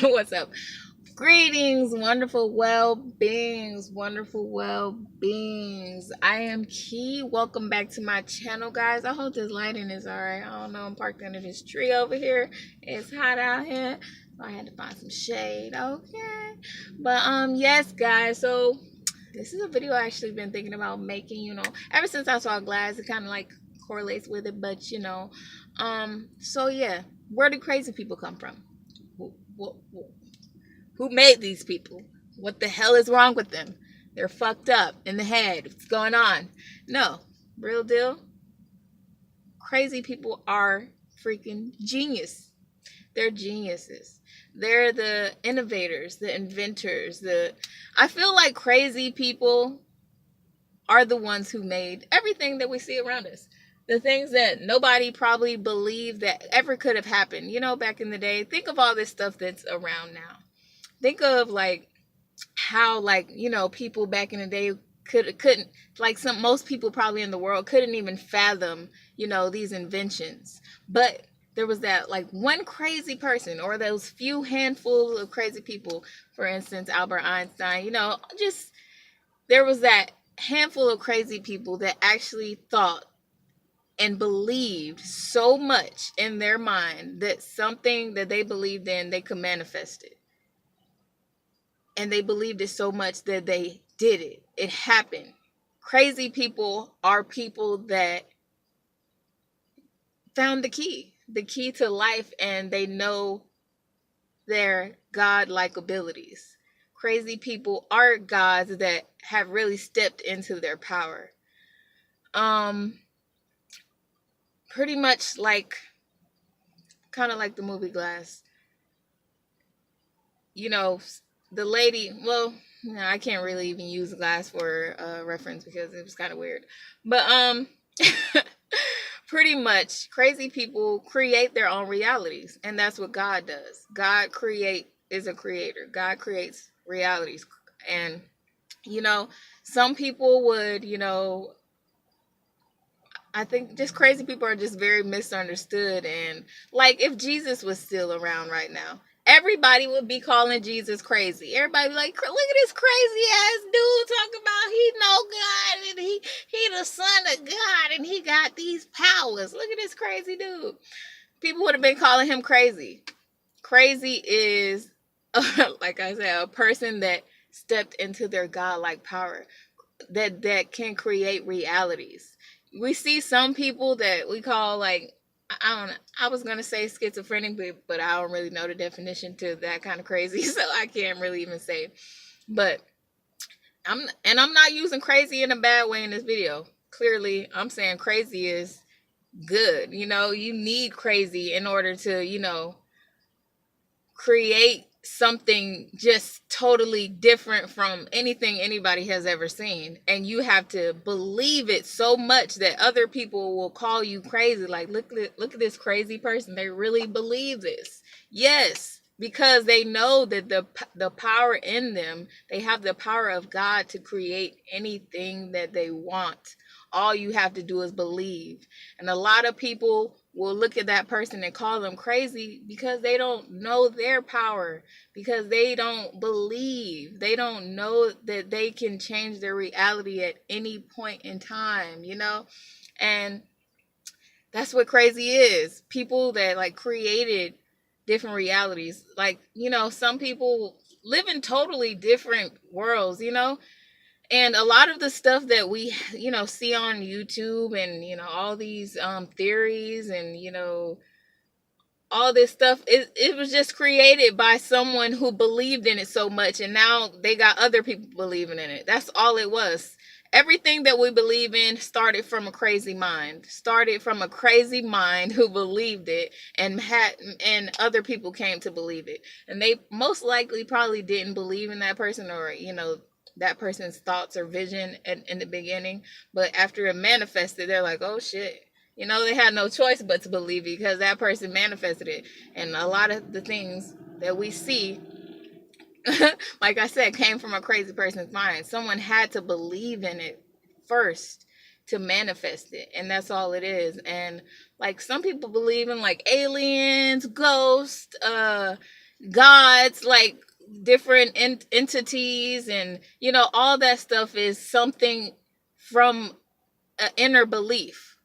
What's up? Greetings, wonderful well-beings, wonderful well-beings. I am Key. Welcome back to my channel, guys. I hope this lighting is alright. I don't know. I'm parked under this tree over here. It's hot out here, so I had to find some shade. Okay, but yes, guys. So this is a video I actually been thinking about making. Ever since I saw glass, it kind of like correlates with it. But so yeah, where do crazy people come from? Who made these people? What the hell is wrong with them? They're fucked up in the head. What's going on? No, real deal. Crazy people are freaking genius. They're geniuses. They're the innovators, the inventors. I feel like crazy people are the ones who made everything that we see around us. The things that nobody probably believed that ever could have happened. Back in the day. Think of all this stuff that's around now. Think of how people back in the day couldn't most people probably in the world couldn't even fathom these inventions. But there was that one crazy person, or those few handfuls of crazy people. For instance, Albert Einstein. Just there was that handful of crazy people that actually thought and believed so much in their mind that something that they believed in, they could manifest it. And they believed it so much that they did it. It happened. Crazy people are people that found the key to life, and they know their God-like abilities. Crazy people are gods that have really stepped into their power. Pretty much kind of like the movie Glass. The lady, well, I can't really even use Glass for reference because it was kind of weird. But pretty much crazy people create their own realities, and that's what God does. God is a creator. God creates realities. And some people would, I think just crazy people are just very misunderstood. And if Jesus was still around right now, everybody would be calling Jesus crazy. Everybody be like, look at this crazy ass dude talking about he know God and he the son of God and he got these powers. Look at this crazy dude. People would have been calling him crazy. Crazy is, like I said, a person that stepped into their God-like power, that can create realities. We see some people that we call I don't know. I was gonna say schizophrenic, but I don't really know the definition to that kind of crazy, so I can't really even say. But I'm not using crazy in a bad way in this video. Clearly, I'm saying crazy is good. You need crazy in order to create something just totally different from anything anybody has ever seen. And you have to believe it so much that other people will call you crazy. Look at this crazy person. They really believe this. Yes, because they know that the power in them, they have the power of God to create anything that they want. All you have to do is believe. And a lot of people will look at that person and call them crazy because they don't know their power, because they don't believe. They don't know that they can change their reality at any point in time, And that's what crazy is. People that created different realities. Some people live in totally different worlds, And a lot of the stuff that we, see on YouTube and, all these theories and, all this stuff, it was just created by someone who believed in it so much. And now they got other people believing in it. That's all it was. Everything that we believe in started from a crazy mind. Started from a crazy mind who believed it, and other people came to believe it. And they most likely probably didn't believe in that person, or, that person's thoughts or vision in the beginning. But after it manifested, they're like, oh shit. They had no choice but to believe it because that person manifested it. And a lot of the things that we see, like I said, came from a crazy person's mind. Someone had to believe in it first to manifest it. And that's all it is. And some people believe in aliens, ghosts, gods, like different entities, and all that stuff is something from an inner belief.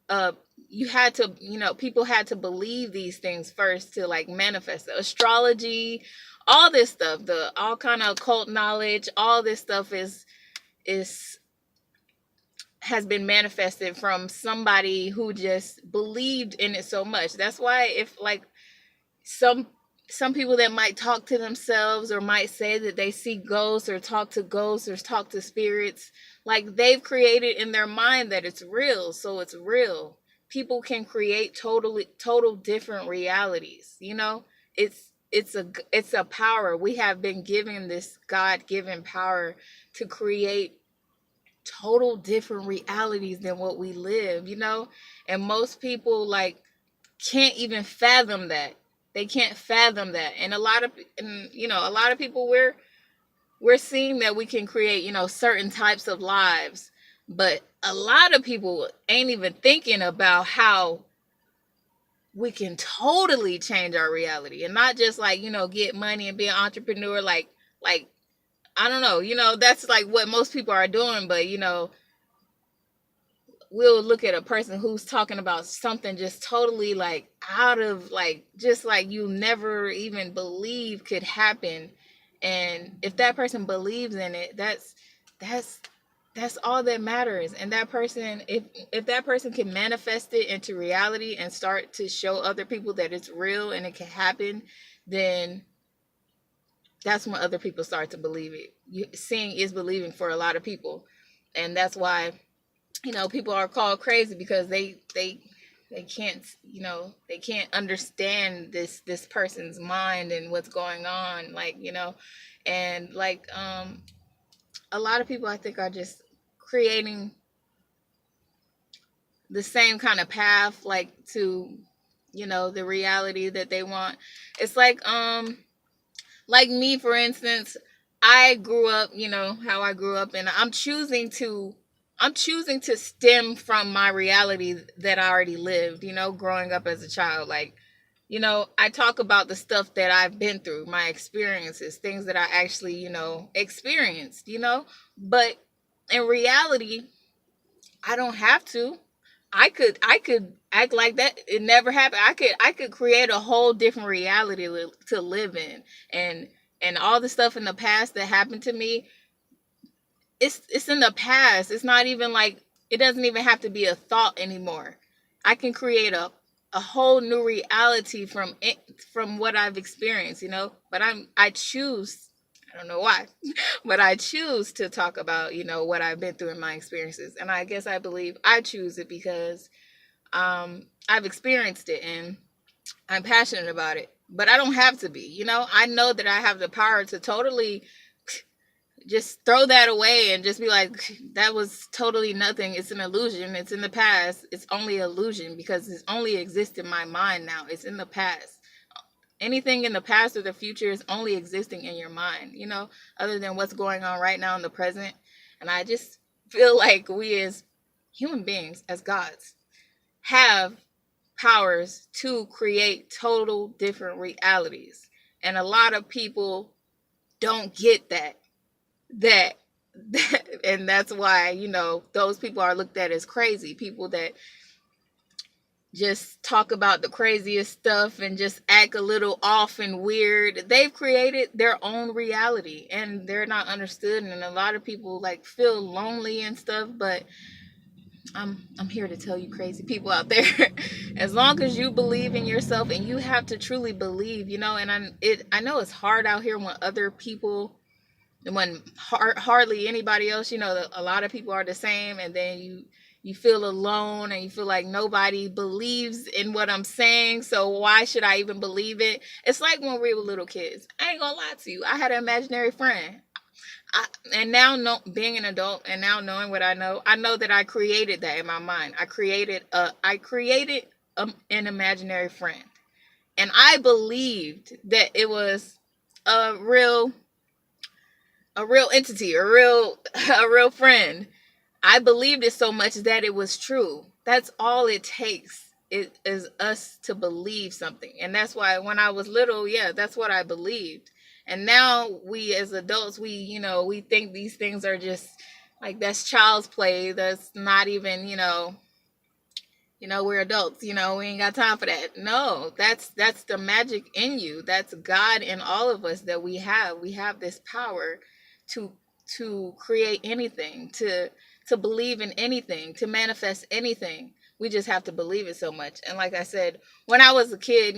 You had to, people had to believe these things first to like manifest it. Astrology, all this stuff, the all kind of occult knowledge, all this stuff is has been manifested from somebody who just believed in it so much. That's why if like some some people that might talk to themselves or might say that they see ghosts or talk to spirits, like they've created in their mind that it's real, so it's real. People can create total different realities. It's a power. We have been given this God-given power to create total different realities than what we live. And most people like can't even fathom that. They can't fathom that. And a lot of people, we're seeing that we can create, certain types of lives, but a lot of people ain't even thinking about how we can totally change our reality, and not just like, get money and be an entrepreneur, like I don't know, that's like what most people are doing, but we'll look at a person who's talking about something just totally like out of like just like you never even believe could happen. And if that person believes in it, that's all that matters. And that person, if that person can manifest it into reality and start to show other people that it's real and it can happen, then that's when other people start to believe it. Seeing is believing for a lot of people. And that's why people are called crazy, because they can't, they can't understand this person's mind and what's going on, and like a lot of people I think are just creating the same kind of path, like to the reality that they want. It's like me, for instance. I grew up, how I grew up, and I'm choosing to stem from my reality that I already lived, growing up as a child. Like, I talk about the stuff that I've been through, my experiences, things that I actually, experienced, but in reality, I don't have to. I could act like that it never happened. I could create a whole different reality to live in. And all the stuff in the past that happened to me, it's in the past. It's not even like, it doesn't even have to be a thought anymore. I can create a whole new reality from it, from what I've experienced, but I choose, I don't know why, but I choose to talk about, what I've been through in my experiences. And I guess I believe I choose it because I've experienced it and I'm passionate about it. But I don't have to be, I know that I have the power to totally just throw that away and just be like, that was totally nothing. It's an illusion. It's in the past. It's only illusion because it only exists in my mind now. It's in the past. Anything in the past or the future is only existing in your mind, other than what's going on right now in the present. And I just feel like we as human beings, as gods, have powers to create total different realities. And a lot of people don't get that and that's why those people are looked at as crazy. People that just talk about the craziest stuff and just act a little off and weird, they've created their own reality and they're not understood. And a lot of people like feel lonely and stuff, but I'm here to tell you, crazy people out there, as long as you believe in yourself, and you have to truly believe, and I know it's hard out here when other people, when hardly anybody else, a lot of people are the same, and then you feel alone and you feel like nobody believes in what I'm saying, so why should I even believe it? It's like when we were little kids. I ain't gonna lie to you, I had an imaginary friend. And now, being an adult and now knowing what I know that I created that in my mind. I created an imaginary friend, and I believed that it was a real entity, a real friend. I believed it so much that it was true. That's all it takes. it is us to believe something. And that's why when I was little, yeah, that's what I believed. And now we as adults, we think these things are just like, that's child's play. That's not even, we're adults, we ain't got time for that. No, that's the magic in you. That's God in all of us that we have. We have this power to create anything, to believe in anything, to manifest anything. We just have to believe it so much. And like I said, when I was a kid,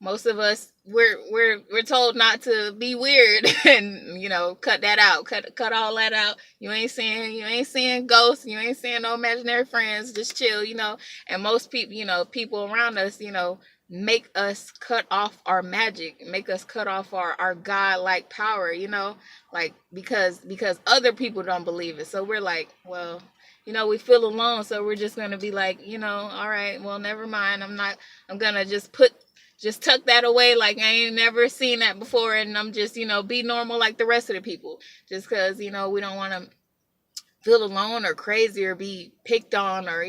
most of us, we're told not to be weird and cut that out, cut all that out. You ain't seeing ghosts, you ain't seeing no imaginary friends, just chill. And most people, people around us, make us cut off our magic, make us cut off our God-like power, like because other people don't believe it. So we're like, well, we feel alone, so we're just gonna be like, all right, well, never mind. I'm gonna just tuck that away like I ain't never seen that before, and I'm just, be normal like the rest of the people, just because, we don't want to feel alone or crazy or be picked on or,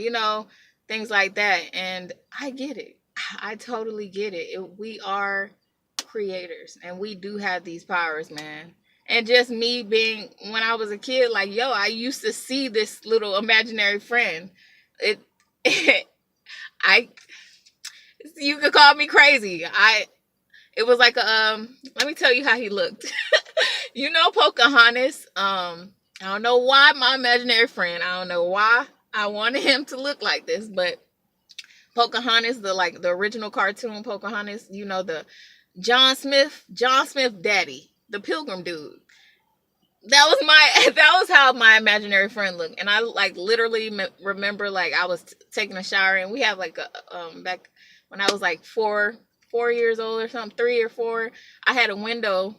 things like that. And I get it. I totally get it. We are creators and we do have these powers, man. And just me being, when I was a kid, like, yo, I used to see this little imaginary friend. It, I, you could call me crazy. It was like let me tell you how he looked. Pocahontas. I don't know why my imaginary friend, I don't know why I wanted him to look like this, but Pocahontas, the original cartoon Pocahontas, the John Smith daddy, the pilgrim dude. That was how my imaginary friend looked. And I literally remember I was taking a shower, and we have back when I was 4 years old or something, 3 or 4, I had a window.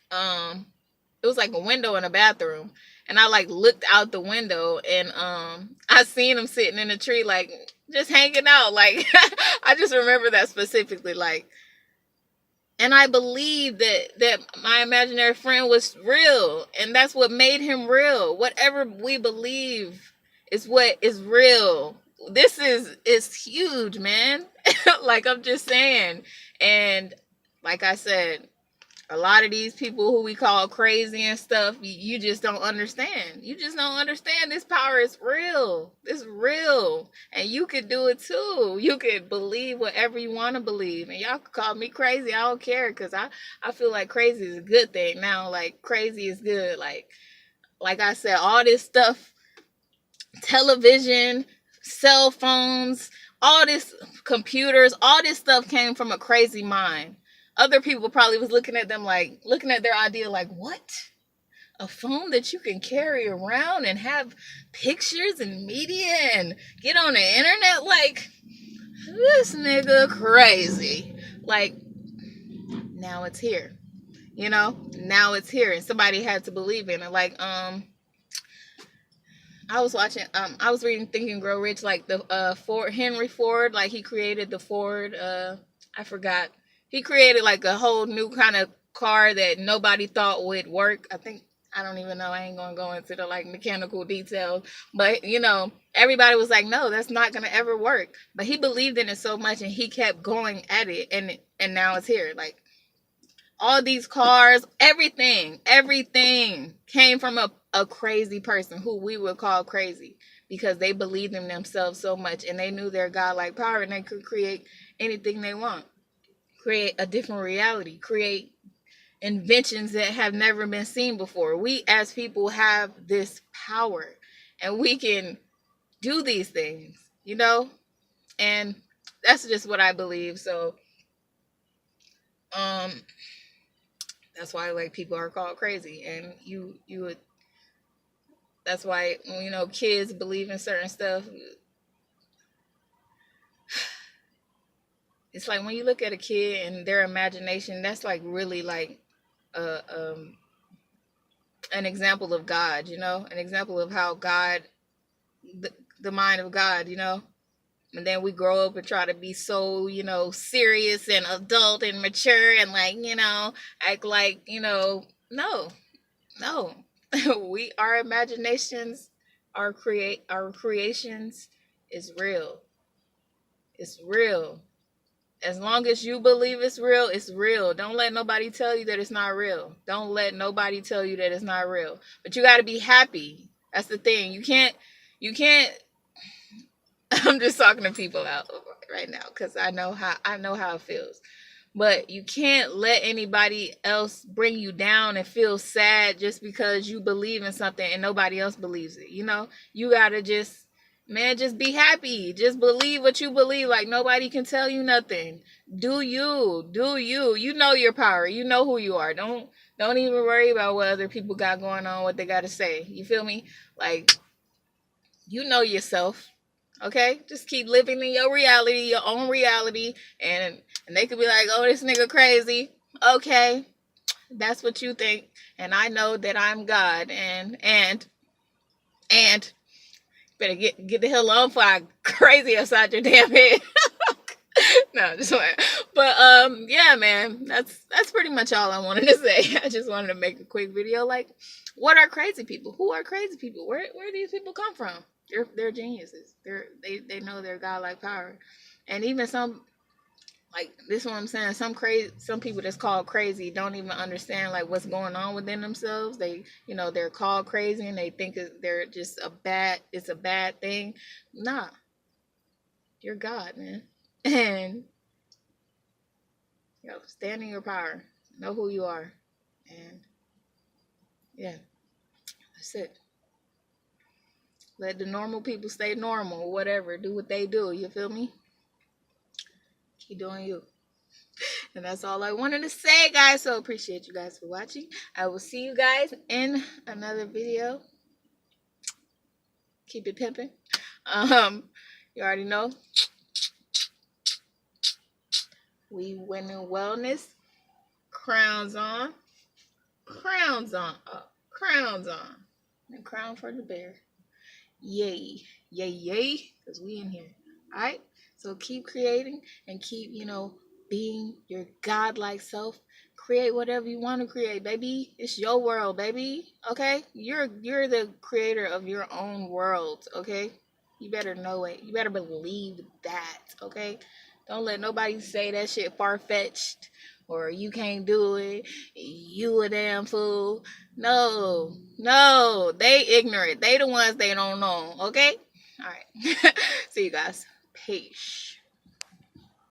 It was like a window in a bathroom, and I looked out the window, and I seen him sitting in a tree, just hanging out. I just remember that specifically, and I believe that my imaginary friend was real, and that's what made him real. Whatever we believe is what is real. This is huge, man. I'm just saying. And like I said, a lot of these people who we call crazy and stuff, you just don't understand. You just don't understand. This power is real. It's real. And you could do it too. You could believe whatever you want to believe. And y'all could call me crazy. I don't care, because I feel like crazy is a good thing now. Crazy is good. Like I said, all this stuff, television, cell phones, all this, computers, all this stuff came from a crazy mind. Other people probably was looking at their idea what? A phone that you can carry around and have pictures and media and get on the internet? This nigga crazy. Now it's here. Now it's here, and somebody had to believe in it. I was reading Think and Grow Rich, the Henry Ford, he created the Ford, I forgot. He created a whole new kind of car that nobody thought would work. I don't even know. I ain't going to go into the mechanical details, but everybody was like, no, that's not going to ever work. But he believed in it so much, and he kept going at it, and now it's here. All these cars, everything came from a crazy person who we would call crazy, because they believed in themselves so much, and they knew their godlike power, and they could create anything they want. Create a different reality, create inventions that have never been seen before. We as people have this power, and we can do these things, and that's just what I believe. So that's why people are called crazy, and you would, that's why kids believe in certain stuff. It's when you look at a kid and their imagination, that's really an example of God, an example of how God, the mind of God, and then we grow up and try to be so, serious and adult and mature and act no, we, our imaginations, our creations, It's real. It's real. As long as you believe it's real, it's real. Don't let nobody tell you that it's not real. Don't let nobody tell you that it's not real. But you got to be happy. That's the thing. You can't I'm just talking to people out right now cuz I know how it feels. But you can't let anybody else bring you down and feel sad just because you believe in something and nobody else believes it. You know, you got to just, man, just be happy. Just believe what you believe. Like nobody can tell you nothing. Do you. Do you. You know your power. You know who you are. Don't even worry about what other people got going on, what they got to say. You feel me? Like, you know yourself. Okay, just keep living in your reality, your own reality, and they could be like, "Oh, this nigga crazy." Okay, that's what you think, and I know that I'm God, and better get the hell on before I crazy outside your damn head. No, just one. But yeah, man, that's pretty much all I wanted to say. I just wanted to make a quick video. Like, what are crazy people? Who are crazy people? Where do these people come from? They're geniuses. They know their godlike power, and even some, like this one I'm saying, some people that's called crazy don't even understand like what's going on within themselves. They're called crazy and they think they're just it's a bad thing. Nah, you're God, man. And stand in your power. Know who you are. And yeah, that's it. Let the normal people stay normal, whatever. Do what they do. You feel me? Keep doing you. And that's all I wanted to say, guys. So appreciate you guys for watching. I will see you guys in another video. Keep it pimping. You already know. We winning wellness. Crowns on. Crowns on. Crowns on. And crown for the bear. Yay. Yay, yay. Because we in here. Alright? So keep creating and keep, being your godlike self. Create whatever you want to create, baby. It's your world, baby. Okay? You're the creator of your own world, okay? You better know it. You better believe that, okay? Don't let nobody say that shit far-fetched or you can't do it. You a damn fool. No. They ignorant. They the ones they don't know, okay? All right. See you guys. Peace.